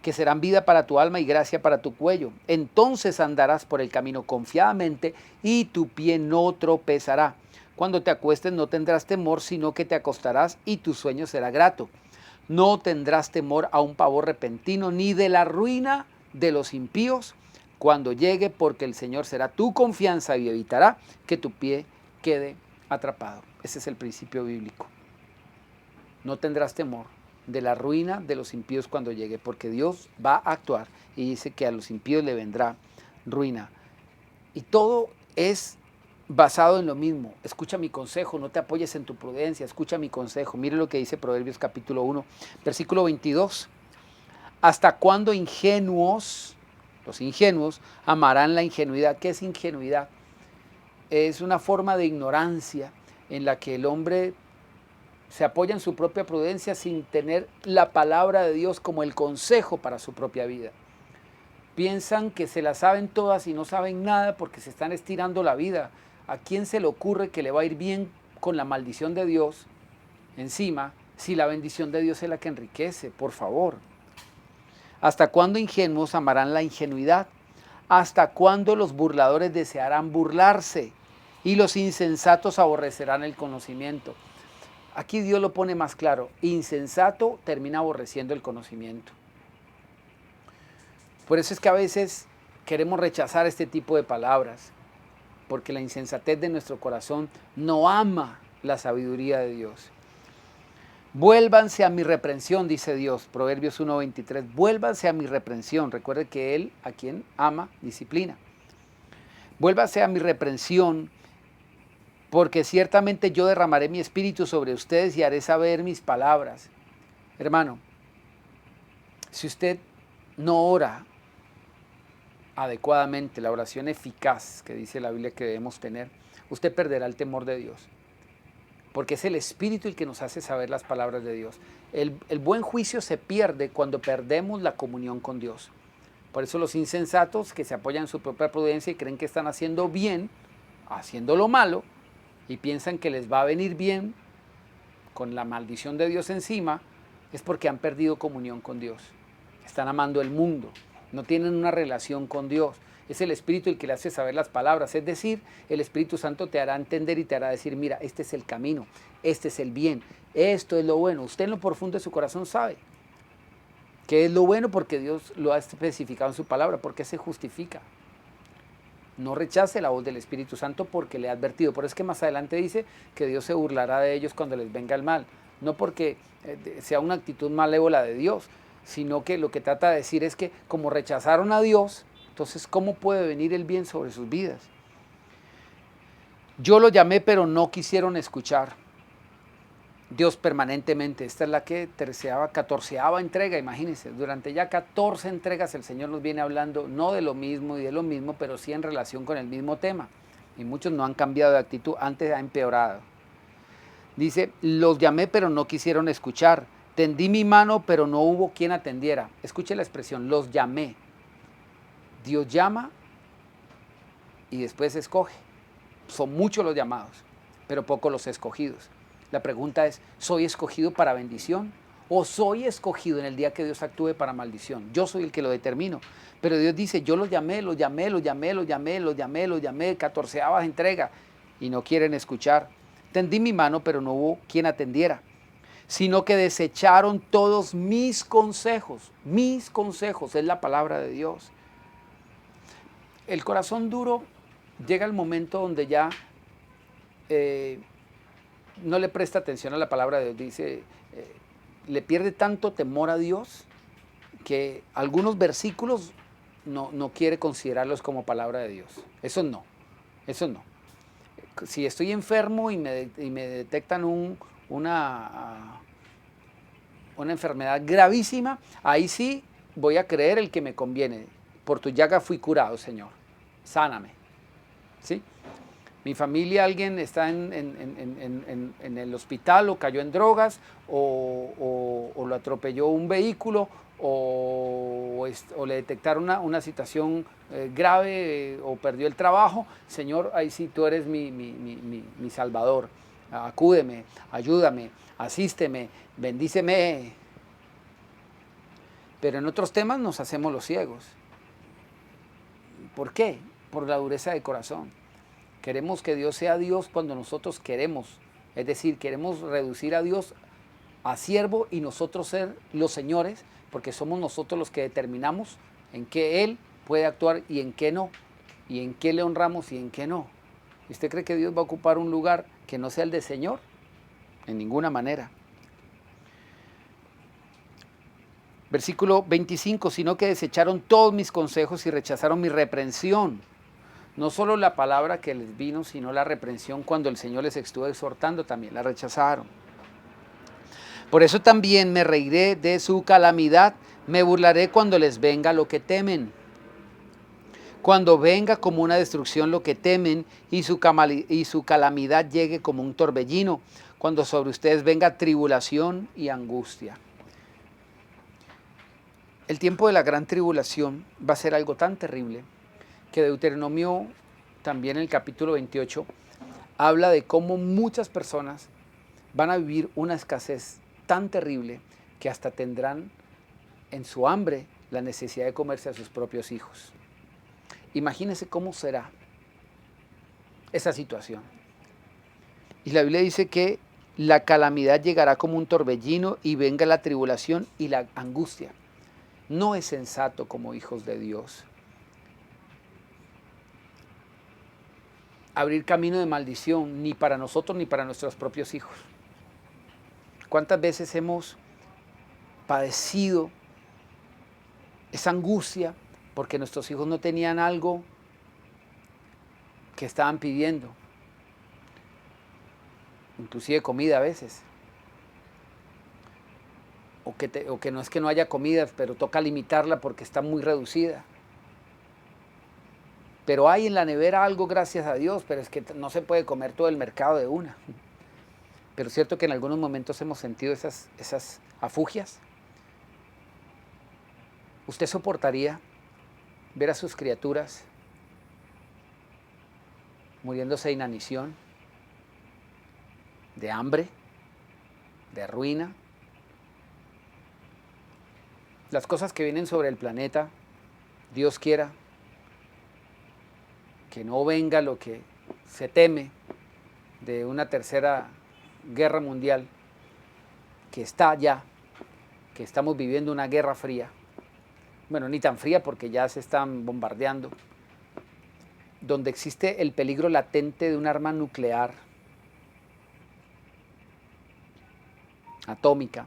que serán vida para tu alma y gracia para tu cuello. Entonces andarás por el camino confiadamente y tu pie no tropezará. Cuando te acuestes no tendrás temor, sino que te acostarás y tu sueño será grato. No tendrás temor a un pavor repentino, ni de la ruina de los impíos cuando llegue, porque el Señor será tu confianza y evitará que tu pie quede atrapado. Ese es el principio bíblico. No tendrás temor de la ruina de los impíos cuando llegue, porque Dios va a actuar y dice que a los impíos le vendrá ruina. Y todo es basado en lo mismo. Escucha mi consejo, no te apoyes en tu prudencia, escucha mi consejo. Mire lo que dice Proverbios capítulo 1, versículo 22. ¿Hasta cuándo ingenuos, los ingenuos, amarán la ingenuidad? ¿Qué es ingenuidad? Es una forma de ignorancia en la que el hombre se apoya en su propia prudencia sin tener la palabra de Dios como el consejo para su propia vida. Piensan que se la saben todas y no saben nada porque se están estirando la vida. ¿A quién se le ocurre que le va a ir bien con la maldición de Dios encima si la bendición de Dios es la que enriquece? Por favor. ¿Hasta cuándo ingenuos amarán la ingenuidad? ¿Hasta cuándo los burladores desearán burlarse y los insensatos aborrecerán el conocimiento? Aquí Dios lo pone más claro. Insensato termina aborreciendo el conocimiento. Por eso es que a veces queremos rechazar este tipo de palabras, porque la insensatez de nuestro corazón no ama la sabiduría de Dios. Vuélvanse a mi reprensión, dice Dios, Proverbios 1:23. Vuélvanse a mi reprensión. Recuerde que Él, a quien ama, disciplina. Vuélvanse a mi reprensión, porque ciertamente yo derramaré mi espíritu sobre ustedes y haré saber mis palabras. Hermano, si usted no ora adecuadamente, la oración eficaz que dice la Biblia que debemos tener, usted perderá el temor de Dios. Porque es el Espíritu el que nos hace saber las palabras de Dios. El buen juicio se pierde cuando perdemos la comunión con Dios. Por eso los insensatos que se apoyan en su propia prudencia y creen que están haciendo bien, haciendo lo malo, y piensan que les va a venir bien con la maldición de Dios encima, es porque han perdido comunión con Dios. Están amando el mundo, no tienen una relación con Dios. Es el Espíritu el que le hace saber las palabras, es decir, el Espíritu Santo te hará entender y te hará decir, mira, este es el camino, este es el bien, esto es lo bueno. Usted en lo profundo de su corazón sabe que es lo bueno porque Dios lo ha especificado en su palabra, porque se justifica. No rechace la voz del Espíritu Santo porque le ha advertido. Por eso es que más adelante dice que Dios se burlará de ellos cuando les venga el mal. No porque sea una actitud malévola de Dios, sino que lo que trata de decir es que como rechazaron a Dios, entonces ¿cómo puede venir el bien sobre sus vidas? Yo lo llamé, pero no quisieron escuchar. Dios permanentemente, esta es la que 14ª entrega, imagínense, durante ya 14 entregas el Señor nos viene hablando no de lo mismo y de lo mismo, pero sí en relación con el mismo tema. Y muchos no han cambiado de actitud, antes ha empeorado. Dice, los llamé pero no quisieron escuchar, tendí mi mano pero no hubo quien atendiera. Escuche la expresión, los llamé. Dios llama y después escoge. Son muchos los llamados, pero pocos los escogidos. La pregunta es, ¿soy escogido para bendición o soy escogido en el día que Dios actúe para maldición? Yo soy el que lo determino. Pero Dios dice, yo los llamé, 14ª entrega y no quieren escuchar. Tendí mi mano, pero no hubo quien atendiera, sino que desecharon todos mis consejos. Mis consejos es la palabra de Dios. El corazón duro llega el momento donde ya no le presta atención a la palabra de Dios. Dice, le pierde tanto temor a Dios que algunos versículos no quiere considerarlos como palabra de Dios. Eso no. Si estoy enfermo y me detectan una enfermedad gravísima, ahí sí voy a creer el que me conviene. Por tu llaga fui curado, Señor. Sáname. ¿Sí? Mi familia, alguien está en el hospital o cayó en drogas o lo atropelló un vehículo o le detectaron una situación grave o perdió el trabajo. Señor, ahí sí tú eres mi Salvador. Acúdeme, ayúdame, asísteme, bendíceme. Pero en otros temas nos hacemos los ciegos. ¿Por qué? Por la dureza de corazón. Queremos que Dios sea Dios cuando nosotros queremos. Es decir, queremos reducir a Dios a siervo y nosotros ser los señores, porque somos nosotros los que determinamos en qué Él puede actuar y en qué no, y en qué le honramos y en qué no. ¿Y usted cree que Dios va a ocupar un lugar que no sea el de Señor? En ninguna manera. Versículo 25, sino que desecharon todos mis consejos y rechazaron mi reprensión. No solo la palabra que les vino, sino la reprensión cuando el Señor les estuvo exhortando, también la rechazaron. Por eso también me reiré de su calamidad, me burlaré cuando les venga lo que temen. Cuando venga como una destrucción lo que temen y su calamidad llegue como un torbellino, cuando sobre ustedes venga tribulación y angustia. El tiempo de la gran tribulación va a ser algo tan terrible que Deuteronomio, también en el capítulo 28, habla de cómo muchas personas van a vivir una escasez tan terrible que hasta tendrán en su hambre la necesidad de comerse a sus propios hijos. Imagínense cómo será esa situación. Y la Biblia dice que la calamidad llegará como un torbellino y venga la tribulación y la angustia. No es sensato como hijos de Dios abrir camino de maldición ni para nosotros ni para nuestros propios hijos. ¿Cuántas veces hemos padecido esa angustia porque nuestros hijos no tenían algo que estaban pidiendo? Inclusive comida a veces. O que no es que no haya comida, pero toca limitarla porque está muy reducida. Pero hay en la nevera algo, gracias a Dios, pero es que no se puede comer todo el mercado de una. Pero es cierto que en algunos momentos hemos sentido esas afugias. ¿Usted soportaría ver a sus criaturas muriéndose de inanición, de hambre, de ruina? Las cosas que vienen sobre el planeta, Dios quiera que no venga lo que se teme de una tercera guerra mundial, que está ya, que estamos viviendo una guerra fría. Bueno, ni tan fría porque ya se están bombardeando, donde existe el peligro latente de un arma nuclear, atómica.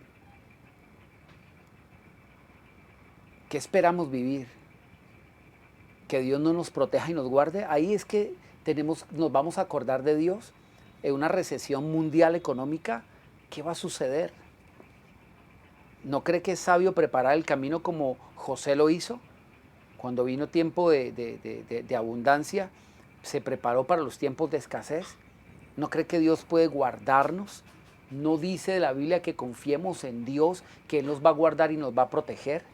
¿Qué esperamos vivir? Que Dios no nos proteja y nos guarde. Ahí es que nos vamos a acordar de Dios. En una recesión mundial económica, ¿qué va a suceder? ¿No cree que es sabio preparar el camino como José lo hizo? Cuando vino tiempo de abundancia, se preparó para los tiempos de escasez. ¿No cree que Dios puede guardarnos? ¿No dice la Biblia que confiemos en Dios, que Él nos va a guardar y nos va a proteger?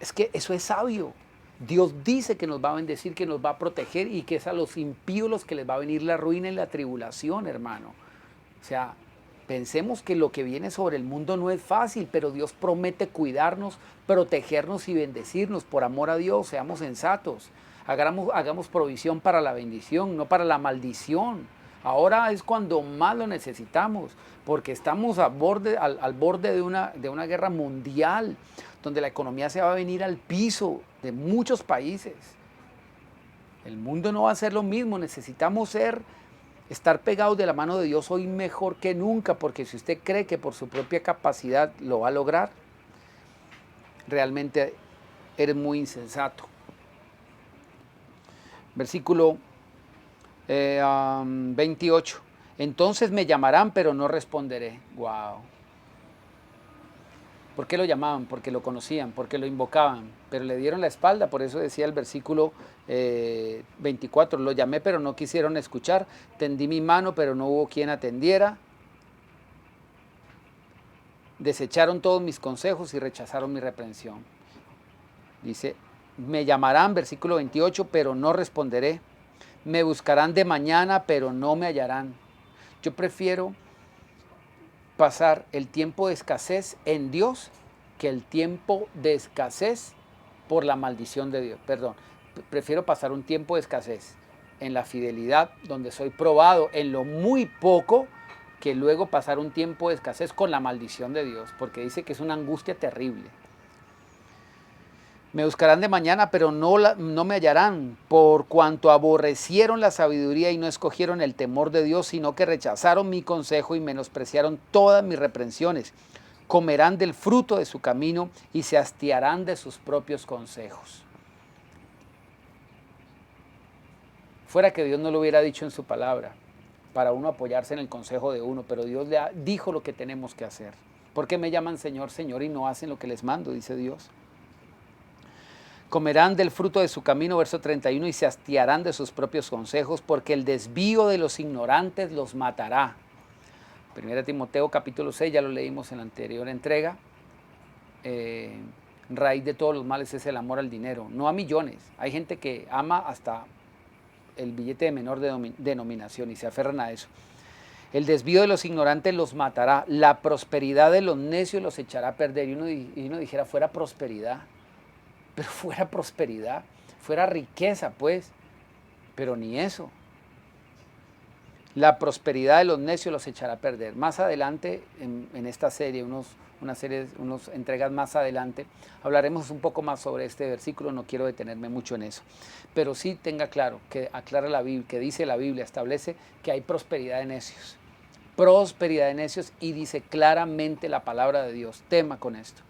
Es que eso es sabio. Dios dice que nos va a bendecir, que nos va a proteger y que es a los impíos los que les va a venir la ruina y la tribulación, hermano. O sea, pensemos que lo que viene sobre el mundo no es fácil, pero Dios promete cuidarnos, protegernos y bendecirnos. Por amor a Dios, seamos sensatos. Hagamos provisión para la bendición, no para la maldición. Ahora es cuando más lo necesitamos, porque estamos al borde de una guerra mundial, donde la economía se va a venir al piso de muchos países. El mundo no va a ser lo mismo, necesitamos estar pegados de la mano de Dios hoy mejor que nunca, porque si usted cree que por su propia capacidad lo va a lograr, realmente eres muy insensato. Versículo 28. Entonces me llamarán, pero no responderé. Wow. ¿Por qué lo llamaban? Porque lo conocían, porque lo invocaban, pero le dieron la espalda. Por eso decía el versículo 24, lo llamé pero no quisieron escuchar, tendí mi mano pero no hubo quien atendiera, desecharon todos mis consejos y rechazaron mi reprensión. Dice, me llamarán, versículo 28, pero no responderé, me buscarán de mañana pero no me hallarán. Yo prefiero pasar el tiempo de escasez en Dios que el tiempo de escasez por la maldición de Dios. Perdón, prefiero pasar un tiempo de escasez en la fidelidad, donde soy probado en lo muy poco, que luego pasar un tiempo de escasez con la maldición de Dios, porque dice que es una angustia terrible. Me buscarán de mañana, pero no me hallarán, por cuanto aborrecieron la sabiduría y no escogieron el temor de Dios, sino que rechazaron mi consejo y menospreciaron todas mis reprensiones. Comerán del fruto de su camino y se hastiarán de sus propios consejos. Fuera que Dios no lo hubiera dicho en su palabra, para uno apoyarse en el consejo de uno, pero Dios le dijo lo que tenemos que hacer. ¿Por qué me llaman Señor, Señor y no hacen lo que les mando?, dice Dios. Comerán del fruto de su camino, verso 31, y se hastiarán de sus propios consejos, porque el desvío de los ignorantes los matará. 1 Timoteo capítulo 6, ya lo leímos en la anterior entrega. Raíz de todos los males es el amor al dinero, no a millones. Hay gente que ama hasta el billete de menor denominación y se aferran a eso. El desvío de los ignorantes los matará, la prosperidad de los necios los echará a perder. Y uno dijera, fuera prosperidad, pero fuera prosperidad, fuera riqueza pues, pero ni eso. La prosperidad de los necios los echará a perder. Más adelante en esta serie, unas entregas más adelante, hablaremos un poco más sobre este versículo, no quiero detenerme mucho en eso. Pero sí tenga claro, que aclara la Biblia, que dice la Biblia, establece que hay prosperidad de necios. Prosperidad de necios, y dice claramente la palabra de Dios, tema con esto,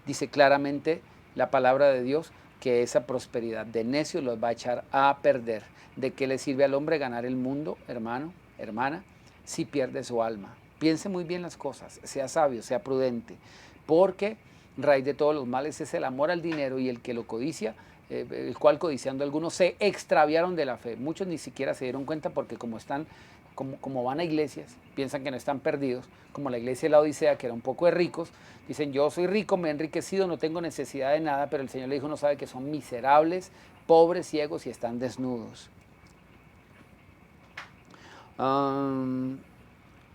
dice claramente la palabra de Dios que esa prosperidad de necios los va a echar a perder. ¿De qué le sirve al hombre ganar el mundo, hermano, hermana, si pierde su alma? Piense muy bien las cosas, sea sabio, sea prudente, porque raíz de todos los males es el amor al dinero, y el que lo codicia, el cual codiciando algunos se extraviaron de la fe. Muchos ni siquiera se dieron cuenta, porque como van a iglesias, piensan que no están perdidos, como la iglesia de la Odisea, que era un poco de ricos, dicen, yo soy rico, me he enriquecido, no tengo necesidad de nada, pero el Señor le dijo, no sabe que son miserables, pobres, ciegos y están desnudos.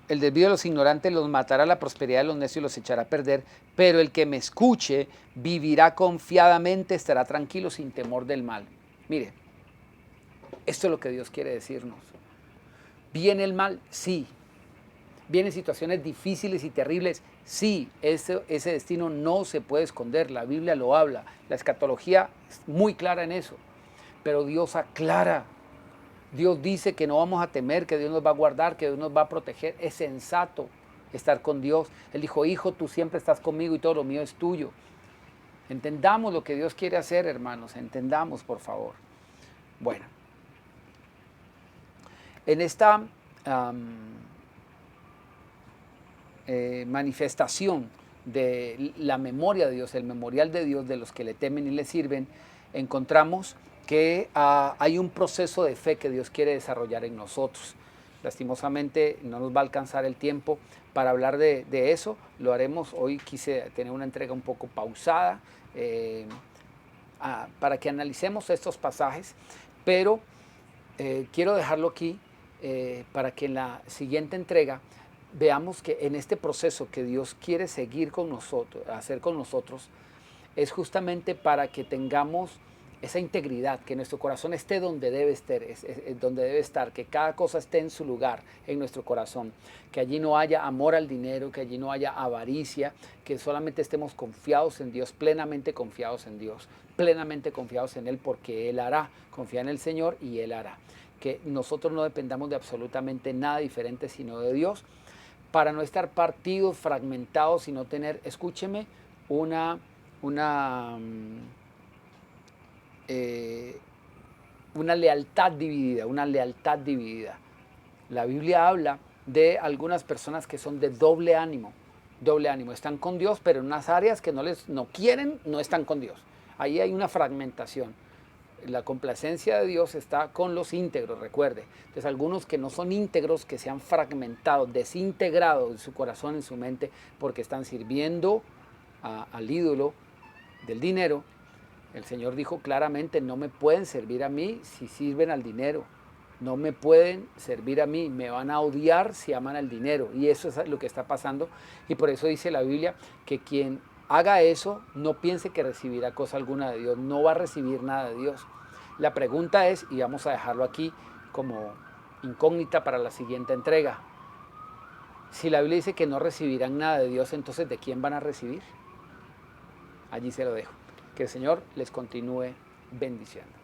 El desvío de los ignorantes los matará, la prosperidad de los necios los echará a perder, pero el que me escuche vivirá confiadamente, estará tranquilo sin temor del mal. Mire, esto es lo que Dios quiere decirnos. ¿Viene el mal? Sí. ¿Vienen situaciones difíciles y terribles? Sí. Ese destino no se puede esconder, la Biblia lo habla, la escatología es muy clara en eso, pero Dios aclara. Dios dice que no vamos a temer, que Dios nos va a guardar, que Dios nos va a proteger. Es sensato estar con Dios. Él dijo, hijo, tú siempre estás conmigo y todo lo mío es tuyo. Entendamos lo que Dios quiere hacer, hermanos, entendamos, por favor. Bueno, en esta manifestación de la memoria de Dios, el memorial de Dios de los que le temen y le sirven, encontramos que hay un proceso de fe que Dios quiere desarrollar en nosotros. Lastimosamente no nos va a alcanzar el tiempo para hablar de eso, lo haremos. Hoy quise tener una entrega un poco pausada para que analicemos estos pasajes, pero quiero dejarlo aquí para que en la siguiente entrega veamos que en este proceso que Dios quiere seguir con nosotros, hacer con nosotros, es justamente para que tengamos esa integridad, que nuestro corazón esté donde debe estar, que cada cosa esté en su lugar en nuestro corazón, que allí no haya amor al dinero, que allí no haya avaricia, que solamente estemos confiados en Dios, plenamente confiados en Dios, plenamente confiados en Él, porque Él hará. Confía en el Señor y Él hará. Que nosotros no dependamos de absolutamente nada diferente sino de Dios, para no estar partidos, fragmentados, sino tener, escúcheme, una lealtad dividida, La Biblia habla de algunas personas que son de doble ánimo, están con Dios, pero en unas áreas que no quieren, no están con Dios. Ahí hay una fragmentación. La complacencia de Dios está con los íntegros, recuerde. Entonces algunos que no son íntegros, que se han fragmentado, desintegrado en su corazón, en su mente, porque están sirviendo al ídolo del dinero. El Señor dijo claramente, no me pueden servir a mí si sirven al dinero. No me pueden servir a mí, me van a odiar si aman al dinero. Y eso es lo que está pasando. Y por eso dice la Biblia que quien haga eso, no piense que recibirá cosa alguna de Dios, no va a recibir nada de Dios. La pregunta es, y vamos a dejarlo aquí como incógnita para la siguiente entrega, si la Biblia dice que no recibirán nada de Dios, entonces ¿de quién van a recibir? Allí se lo dejo. Que el Señor les continúe bendiciendo.